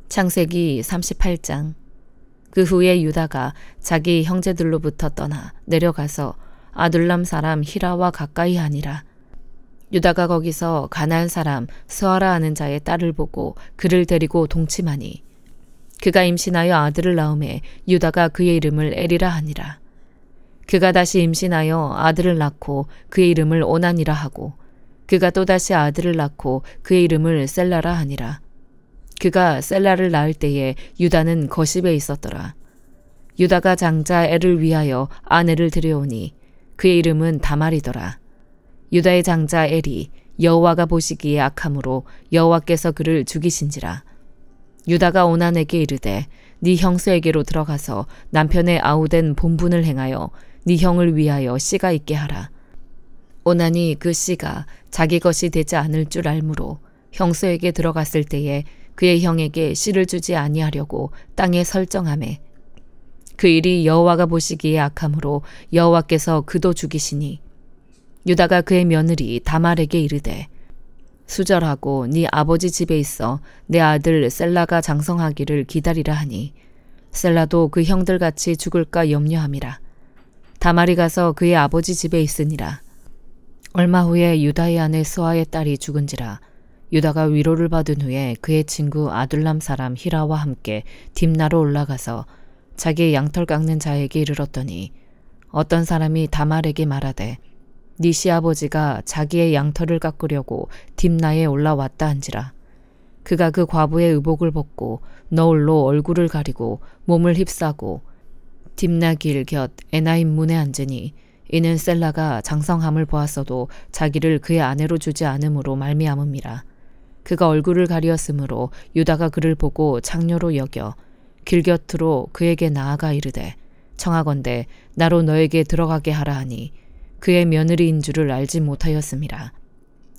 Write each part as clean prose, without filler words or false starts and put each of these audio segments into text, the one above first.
창세기 38장. 그 후에 유다가 자기 형제들로부터 떠나 내려가서 아둘람 사람 히라와 가까이 하니라. 유다가 거기서 가나안 사람 스아라 하는 자의 딸을 보고 그를 데리고 동침하니 그가 임신하여 아들을 낳음에 유다가 그의 이름을 에리라 하니라. 그가 다시 임신하여 아들을 낳고 그의 이름을 오난이라 하고 그가 또다시 아들을 낳고 그의 이름을 셀라라 하니라. 그가 셀라를 낳을 때에 유다는 거십에 있었더라. 유다가 장자 엘을 위하여 아내를 들여오니 그의 이름은 다말이더라. 유다의 장자 엘이 여호와가 보시기에 악함으로 여호와께서 그를 죽이신지라. 유다가 오난에게 이르되 네 형수에게로 들어가서 남편의 아우된 본분을 행하여 네 형을 위하여 씨가 있게 하라. 오난이 그 씨가 자기 것이 되지 않을 줄 알므로 형수에게 들어갔을 때에 그의 형에게 씨를 주지 아니하려고 땅에 설정하매 그 일이 여호와가 보시기에 악함으로 여호와께서 그도 죽이시니 유다가 그의 며느리 다말에게 이르되 수절하고 네 아버지 집에 있어 내 아들 셀라가 장성하기를 기다리라 하니 셀라도 그 형들같이 죽을까 염려함이라. 다말이 가서 그의 아버지 집에 있으니라. 얼마 후에 유다의 아내 스와의 딸이 죽은지라. 유다가 위로를 받은 후에 그의 친구 아둘람 사람 히라와 함께 딥나로 올라가서 자기의 양털 깎는 자에게 이르렀더니 어떤 사람이 다말에게 말하되 네 시아버지가 자기의 양털을 깎으려고 딥나에 올라왔다 한지라. 그가 그 과부의 의복을 벗고 너울로 얼굴을 가리고 몸을 휩싸고 딥나 길 곁 에나임 문에 앉으니 이는 셀라가 장성함을 보았어도 자기를 그의 아내로 주지 않음으로 말미암음이라. 그가 얼굴을 가리었으므로 유다가 그를 보고 창녀로 여겨 길 곁으로 그에게 나아가 이르되 청하건대 나로 너에게 들어가게 하라 하니 그의 며느리인 줄을 알지 못하였음이라.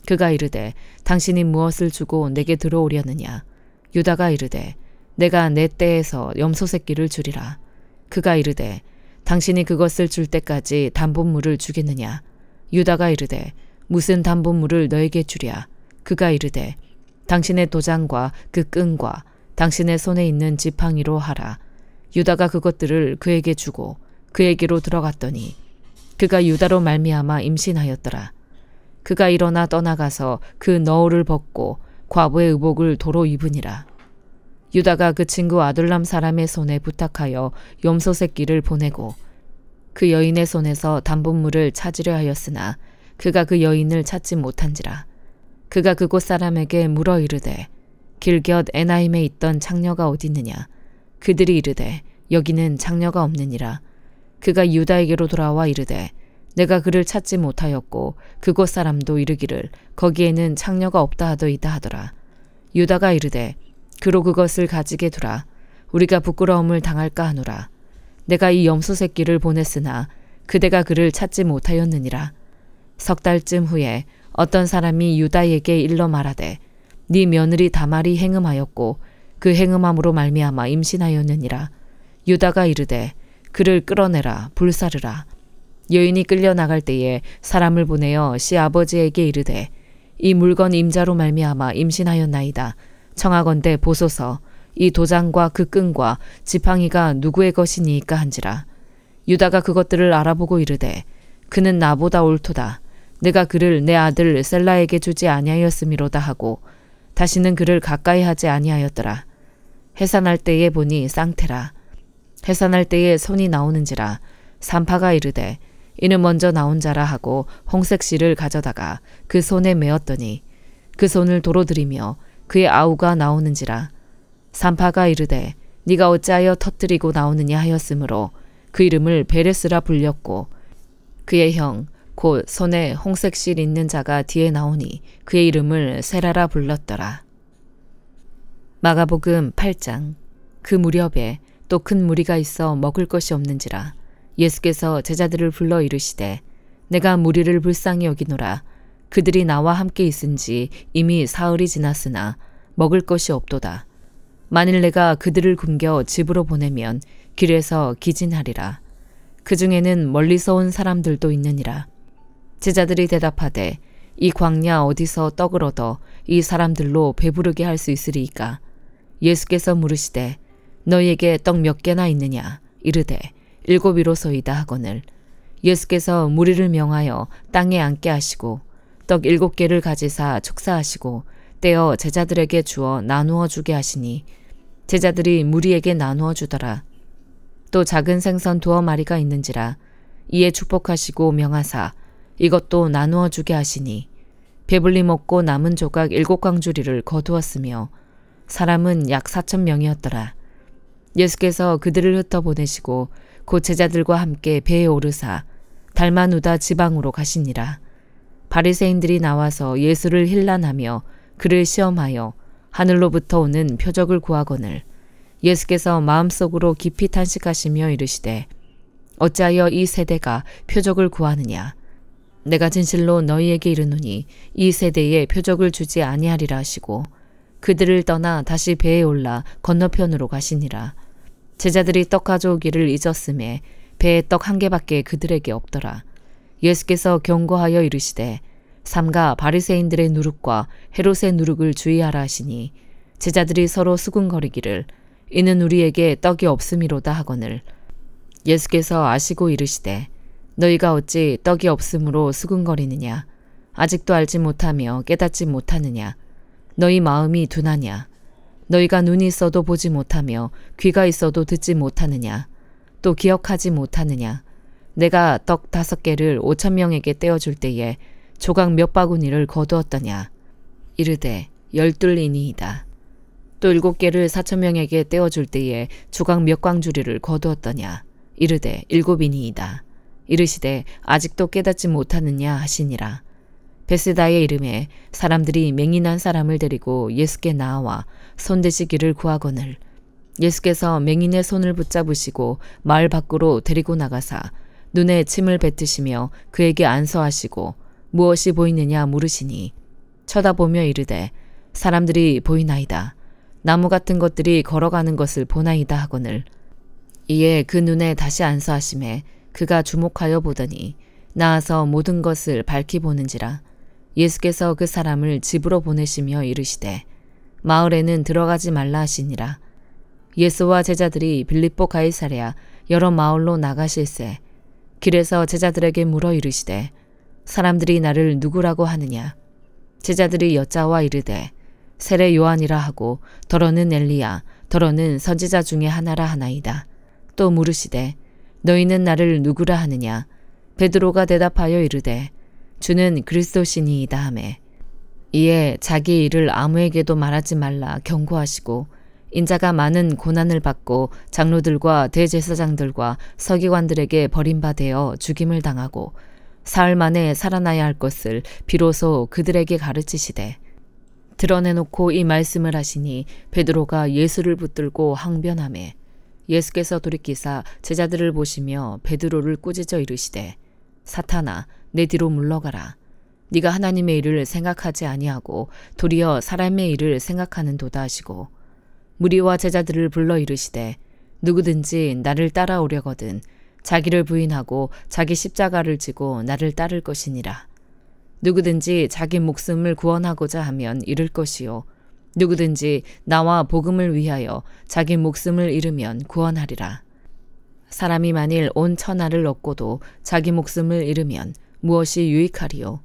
그가 이르되 당신이 무엇을 주고 내게 들어오려느냐. 유다가 이르되 내가 내 떼에서 염소 새끼를 주리라. 그가 이르되 당신이 그것을 줄 때까지 담보물을 주겠느냐. 유다가 이르되 무슨 담보물을 너에게 주랴. 그가 이르되 당신의 도장과 그 끈과 당신의 손에 있는 지팡이로 하라. 유다가 그것들을 그에게 주고 그에게로 들어갔더니 그가 유다로 말미암아 임신하였더라. 그가 일어나 떠나가서 그 너울을 벗고 과부의 의복을 도로 입으니라. 유다가 그 친구 아둘람 사람의 손에 부탁하여 염소 새끼를 보내고 그 여인의 손에서 담보물을 찾으려 하였으나 그가 그 여인을 찾지 못한지라. 그가 그곳 사람에게 물어 이르되 길 곁 에나임에 있던 창녀가 어디 있느냐. 그들이 이르되 여기는 창녀가 없느니라. 그가 유다에게로 돌아와 이르되 내가 그를 찾지 못하였고 그곳 사람도 이르기를 거기에는 창녀가 없다 하더이다 하더라. 유다가 이르되 그로 그것을 가지게 두라. 우리가 부끄러움을 당할까 하노라. 내가 이 염소 새끼를 보냈으나 그대가 그를 찾지 못하였느니라. 석 달쯤 후에 어떤 사람이 유다에게 일러 말하되 네 며느리 다말이 행음하였고 그 행음함으로 말미암아 임신하였느니라. 유다가 이르되 그를 끌어내라. 불사르라. 여인이 끌려나갈 때에 사람을 보내어 시아버지에게 이르되 이 물건 임자로 말미암아 임신하였나이다. 청하건대 보소서. 이 도장과 그 끈과 지팡이가 누구의 것이니까 한지라. 유다가 그것들을 알아보고 이르되 그는 나보다 옳도다. 내가 그를 내 아들 셀라에게 주지 아니하였음이로다 하고 다시는 그를 가까이 하지 아니하였더라. 해산할 때에 보니 쌍태라. 해산할 때에 손이 나오는지라. 산파가 이르되 이는 먼저 나온 자라 하고 홍색 실을 가져다가 그 손에 메었더니 그 손을 도로 들이며 그의 아우가 나오는지라. 산파가 이르되 네가 어찌하여 터뜨리고 나오느냐 하였으므로 그 이름을 베레스라 불렸고 그의 형 곧 손에 홍색 실 있는 자가 뒤에 나오니 그의 이름을 세라라 불렀더라. 마가복음 8장. 그 무렵에 또 큰 무리가 있어 먹을 것이 없는지라. 예수께서 제자들을 불러 이르시되 내가 무리를 불쌍히 여기노라. 그들이 나와 함께 있은지 이미 사흘이 지났으나 먹을 것이 없도다. 만일 내가 그들을 굶겨 집으로 보내면 길에서 기진하리라. 그 중에는 멀리서 온 사람들도 있느니라. 제자들이 대답하되 이 광야 어디서 떡을 얻어 이 사람들로 배부르게 할 수 있으리이까. 예수께서 물으시되 너희에게 떡 몇 개나 있느냐 이르되 7이로소이다 하거늘 예수께서 무리를 명하여 땅에 앉게 하시고 떡 7개를 가지사 축사하시고 떼어 제자들에게 주어 나누어 주게 하시니 제자들이 무리에게 나누어 주더라. 또 작은 생선 2마리가 있는지라 이에 축복하시고 명하사 이것도 나누어 주게 하시니 배불리 먹고 남은 조각 7광주리를 거두었으며 사람은 약 4,000명이었더라. 예수께서 그들을 흩어보내시고 곧 제자들과 함께 배에 오르사 달마누다 지방으로 가시니라. 바리새인들이 나와서 예수를 힐난하며 그를 시험하여 하늘로부터 오는 표적을 구하거늘 예수께서 마음속으로 깊이 탄식하시며 이르시되 어찌하여 이 세대가 표적을 구하느냐 내가 진실로 너희에게 이르노니 이 세대에 표적을 주지 아니하리라 하시고 그들을 떠나 다시 배에 올라 건너편으로 가시니라. 제자들이 떡 가져오기를 잊었음에 배에 떡 1개밖에 그들에게 없더라. 예수께서 경고하여 이르시되 삼가 바리새인들의 누룩과 헤롯의 누룩을 주의하라 하시니 제자들이 서로 수군거리기를 이는 우리에게 떡이 없음이로다 하거늘 예수께서 아시고 이르시되 너희가 어찌 떡이 없음으로 수군거리느냐 아직도 알지 못하며 깨닫지 못하느냐 너희 마음이 둔하냐 너희가 눈이 있어도 보지 못하며 귀가 있어도 듣지 못하느냐 또 기억하지 못하느냐 내가 떡 5개를 5,000명에게 떼어줄 때에 조각 몇 바구니를 거두었더냐 이르되 12이니이다. 또 7개를 4,000명에게 떼어줄 때에 조각 몇 광주리를 거두었더냐 이르되 7이니이다. 이르시되 아직도 깨닫지 못하느냐 하시니라. 베세다의 이름에 사람들이 맹인한 사람을 데리고 예수께 나와 손대시기를 구하거늘 예수께서 맹인의 손을 붙잡으시고 마을 밖으로 데리고 나가사 눈에 침을 뱉으시며 그에게 안서하시고 무엇이 보이느냐 물으시니 쳐다보며 이르되 사람들이 보이나이다. 나무 같은 것들이 걸어가는 것을 보나이다 하거늘 이에 그 눈에 다시 안서하심에 그가 주목하여 보더니 나아서 모든 것을 밝히 보는지라. 예수께서 그 사람을 집으로 보내시며 이르시되 마을에는 들어가지 말라 하시니라. 예수와 제자들이 빌립보 가이사랴 여러 마을로 나가실세 길에서 제자들에게 물어 이르시되 사람들이 나를 누구라고 하느냐. 제자들이 여짜와 이르되 세례 요한이라 하고 더러는 엘리야 더러는 선지자 중에 하나라 하나이다. 또 물으시되 너희는 나를 누구라 하느냐. 베드로가 대답하여 이르되 주는 그리스도시니이다 하매 이에 자기 일을 아무에게도 말하지 말라 경고하시고 인자가 많은 고난을 받고 장로들과 대제사장들과 서기관들에게 버림받아 죽임을 당하고 사흘 만에 살아나야 할 것을 비로소 그들에게 가르치시되 드러내놓고 이 말씀을 하시니 베드로가 예수를 붙들고 항변하매 예수께서 돌이키사 제자들을 보시며 베드로를 꾸짖어 이르시되 사탄아 내 뒤로 물러가라. 네가 하나님의 일을 생각하지 아니하고 도리어 사람의 일을 생각하는도다 하시고 무리와 제자들을 불러 이르시되 누구든지 나를 따라오려거든 자기를 부인하고 자기 십자가를 지고 나를 따를 것이니라. 누구든지 자기 목숨을 구원하고자 하면 잃을 것이요 누구든지 나와 복음을 위하여 자기 목숨을 잃으면 구원하리라. 사람이 만일 온 천하를 얻고도 자기 목숨을 잃으면 무엇이 유익하리요.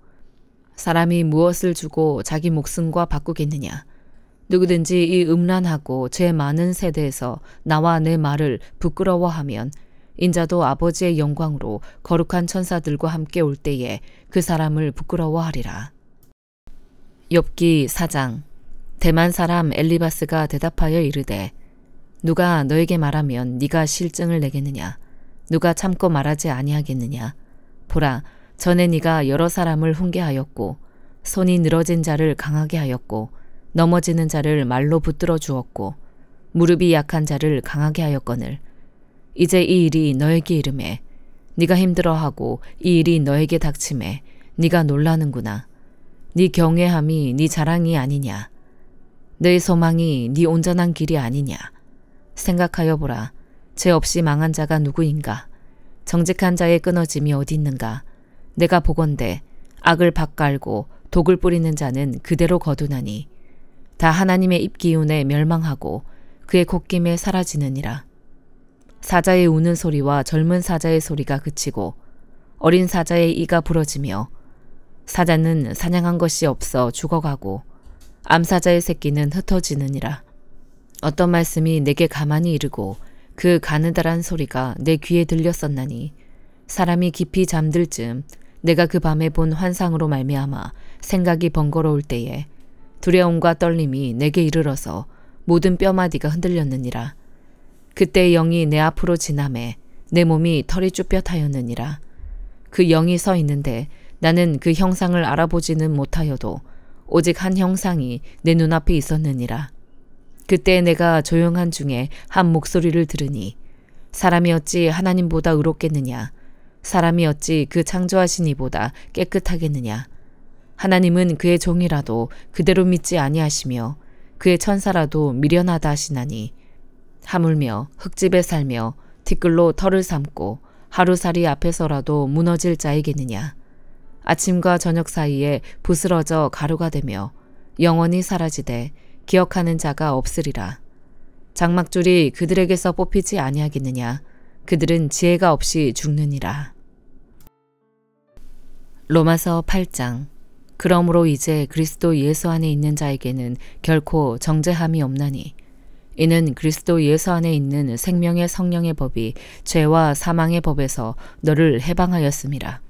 사람이 무엇을 주고 자기 목숨과 바꾸겠느냐. 누구든지 이 음란하고 죄 많은 세대에서 나와 내 말을 부끄러워하면 인자도 아버지의 영광으로 거룩한 천사들과 함께 올 때에 그 사람을 부끄러워하리라. 욥기 4장. 대만 사람 엘리바스가 대답하여 이르되 누가 너에게 말하면 네가 실증을 내겠느냐. 누가 참고 말하지 아니하겠느냐. 보라 전에 네가 여러 사람을 훈계하였고 손이 늘어진 자를 강하게 하였고 넘어지는 자를 말로 붙들어 주었고 무릎이 약한 자를 강하게 하였거늘 이제 이 일이 너에게 이르매 네가 힘들어하고 이 일이 너에게 닥침에 네가 놀라는구나. 네 경외함이 네 자랑이 아니냐. 내 소망이 네 온전한 길이 아니냐. 생각하여 보라. 죄 없이 망한 자가 누구인가. 정직한 자의 끊어짐이 어디 있는가. 내가 보건대 악을 밭갈고 독을 뿌리는 자는 그대로 거두나니 다 하나님의 입기운에 멸망하고 그의 콧김에 사라지느니라. 사자의 우는 소리와 젊은 사자의 소리가 그치고 어린 사자의 이가 부러지며 사자는 사냥한 것이 없어 죽어가고 암사자의 새끼는 흩어지느니라. 어떤 말씀이 내게 가만히 이르고 그 가느다란 소리가 내 귀에 들렸었나니 사람이 깊이 잠들 즈음 내가 그 밤에 본 환상으로 말미암아 생각이 번거로울 때에 두려움과 떨림이 내게 이르러서 모든 뼈마디가 흔들렸느니라. 그때 영이 내 앞으로 지나매 내 몸이 털이 쭈뼛하였느니라. 그 영이 서 있는데 나는 그 형상을 알아보지는 못하여도 오직 한 형상이 내 눈앞에 있었느니라. 그때 내가 조용한 중에 한 목소리를 들으니 사람이 어찌 하나님보다 의롭겠느냐? 사람이 어찌 그 창조하신 이보다 깨끗하겠느냐? 하나님은 그의 종이라도 그대로 믿지 아니하시며 그의 천사라도 미련하다 하시나니 하물며 흙집에 살며 티끌로 털을 삼고 하루살이 앞에서라도 무너질 자이겠느냐? 아침과 저녁 사이에 부스러져 가루가 되며 영원히 사라지되 기억하는 자가 없으리라. 장막줄이 그들에게서 뽑히지 아니하겠느냐? 그들은 지혜가 없이 죽느니라. 로마서 8장. 그러므로 이제 그리스도 예수 안에 있는 자에게는 결코 정죄함이 없나니 이는 그리스도 예수 안에 있는 생명의 성령의 법이 죄와 사망의 법에서 너를 해방하였음이라.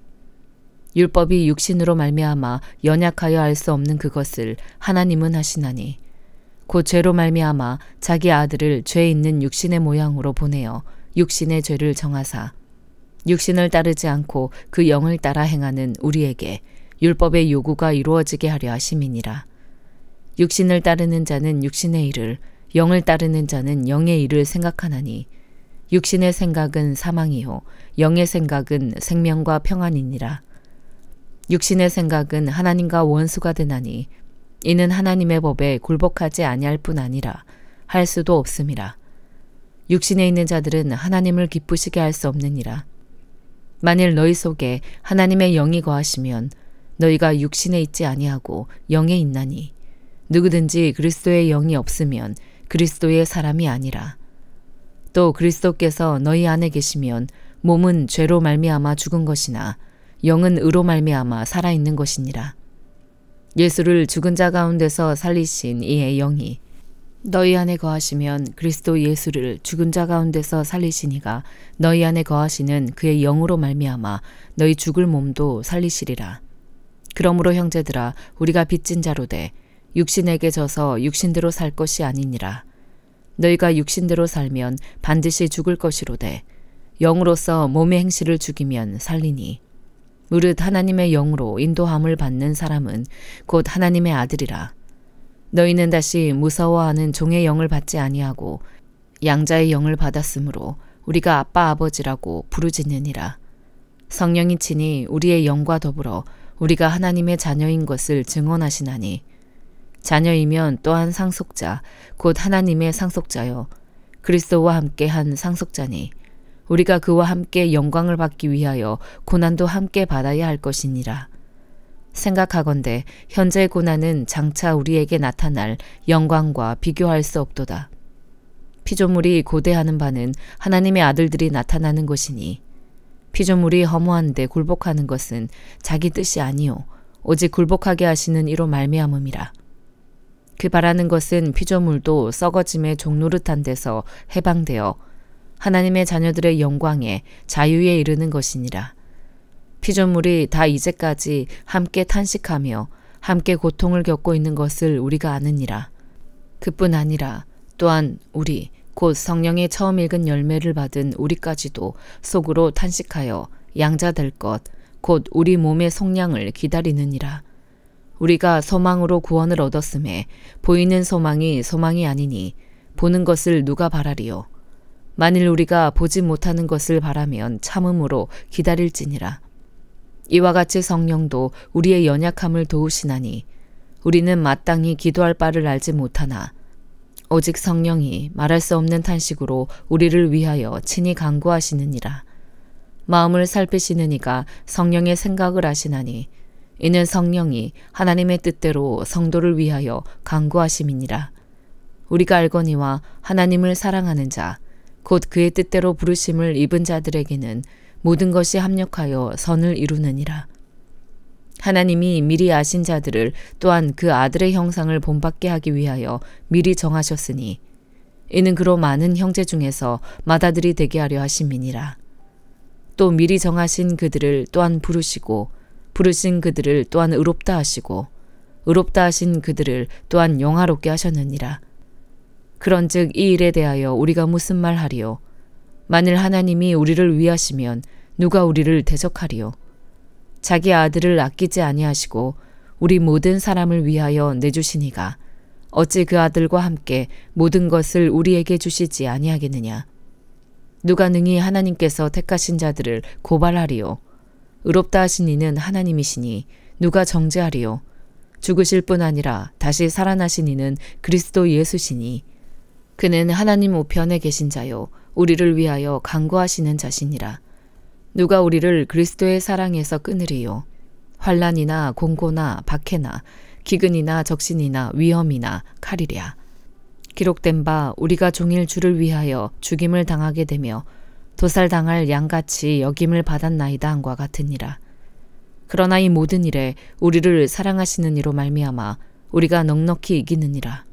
율법이 육신으로 말미암아 연약하여 알 수 없는 그것을 하나님은 하시나니 곧 죄로 말미암아 자기 아들을 죄 있는 육신의 모양으로 보내어 육신의 죄를 정하사 육신을 따르지 않고 그 영을 따라 행하는 우리에게 율법의 요구가 이루어지게 하려 하심이니라. 육신을 따르는 자는 육신의 일을, 영을 따르는 자는 영의 일을 생각하나니 육신의 생각은 사망이요 영의 생각은 생명과 평안이니라. 육신의 생각은 하나님과 원수가 되나니 이는 하나님의 법에 굴복하지 아니할 뿐 아니라 할 수도 없음이라. 육신에 있는 자들은 하나님을 기쁘시게 할 수 없느니라. 만일 너희 속에 하나님의 영이 거하시면 너희가 육신에 있지 아니하고 영에 있나니 누구든지 그리스도의 영이 없으면 그리스도의 사람이 아니라. 또 그리스도께서 너희 안에 계시면 몸은 죄로 말미암아 죽은 것이나 영은 의로 말미암아 살아있는 것이니라. 예수를 죽은 자 가운데서 살리신 이의 영이 너희 안에 거하시면 그리스도 예수를 죽은 자 가운데서 살리신 이가 너희 안에 거하시는 그의 영으로 말미암아 너희 죽을 몸도 살리시리라. 그러므로 형제들아 우리가 빚진 자로 돼 육신에게 져서 육신대로 살 것이 아니니라. 너희가 육신대로 살면 반드시 죽을 것이로되 영으로서 몸의 행실을 죽이면 살리니 무릇 하나님의 영으로 인도함을 받는 사람은 곧 하나님의 아들이라. 너희는 다시 무서워하는 종의 영을 받지 아니하고 양자의 영을 받았으므로 우리가 아빠 아버지라고 부르짖느니라. 성령이 친히 우리의 영과 더불어 우리가 하나님의 자녀인 것을 증언하시나니 자녀이면 또한 상속자 곧 하나님의 상속자요 그리스도와 함께 한 상속자니 우리가 그와 함께 영광을 받기 위하여 고난도 함께 받아야 할 것이니라. 생각하건대 현재의 고난은 장차 우리에게 나타날 영광과 비교할 수 없도다. 피조물이 고대하는 바는 하나님의 아들들이 나타나는 것이니 피조물이 허무한데 굴복하는 것은 자기 뜻이 아니요 오직 굴복하게 하시는 이로 말미암음이라. 그 바라는 것은 피조물도 썩어짐의 종노릇한 데서 해방되어 하나님의 자녀들의 영광에 자유에 이르는 것이니라. 피조물이 다 이제까지 함께 탄식하며 함께 고통을 겪고 있는 것을 우리가 아느니라. 그뿐 아니라 또한 우리 곧 성령의 처음 읽은 열매를 받은 우리까지도 속으로 탄식하여 양자될 것 곧 우리 몸의 속량을 기다리느니라. 우리가 소망으로 구원을 얻었음에 보이는 소망이 소망이 아니니 보는 것을 누가 바라리요. 만일 우리가 보지 못하는 것을 바라면 참음으로 기다릴지니라. 이와 같이 성령도 우리의 연약함을 도우시나니 우리는 마땅히 기도할 바를 알지 못하나 오직 성령이 말할 수 없는 탄식으로 우리를 위하여 친히 간구하시느니라. 마음을 살피시는 이가 성령의 생각을 아시나니 이는 성령이 하나님의 뜻대로 성도를 위하여 간구하심이니라. 우리가 알거니와 하나님을 사랑하는 자, 곧 그의 뜻대로 부르심을 입은 자들에게는 모든 것이 합력하여 선을 이루느니라. 하나님이 미리 아신 자들을 또한 그 아들의 형상을 본받게 하기 위하여 미리 정하셨으니 이는 그로 많은 형제 중에서 맏아들이 되게 하려 하심이니라. 또 미리 정하신 그들을 또한 부르시고 부르신 그들을 또한 의롭다 하시고 의롭다 하신 그들을 또한 영화롭게 하셨느니라. 그런즉 이 일에 대하여 우리가 무슨 말하리요? 만일 하나님이 우리를 위하시면 누가 우리를 대적하리요? 자기 아들을 아끼지 아니하시고 우리 모든 사람을 위하여 내주시니가 어찌 그 아들과 함께 모든 것을 우리에게 주시지 아니하겠느냐? 누가 능히 하나님께서 택하신 자들을 고발하리요? 의롭다 하신 이는 하나님이시니 누가 정죄하리요? 죽으실 뿐 아니라 다시 살아나신 이는 그리스도 예수시니 그는 하나님 우편에 계신 자요 우리를 위하여 간구하시는 자시니라. 누가 우리를 그리스도의 사랑에서 끊으리요? 환난이나 공고나 박해나 기근이나 적신이나 위험이나 칼이랴. 기록된 바 우리가 종일 주를 위하여 죽임을 당하게 되며 도살당할 양같이 여김을 받았나이다 함과 같으니라. 그러나 이 모든 일에 우리를 사랑하시는 이로 말미암아 우리가 넉넉히 이기느니라.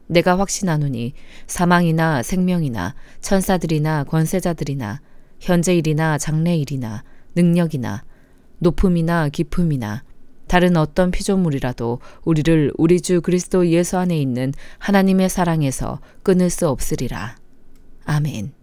내가 확신하노니 사망이나 생명이나 천사들이나 권세자들이나 현재일이나 장래일이나 능력이나 높음이나 깊음이나 다른 어떤 피조물이라도 우리를 우리 주 그리스도 예수 안에 있는 하나님의 사랑에서 끊을 수 없으리라. 아멘.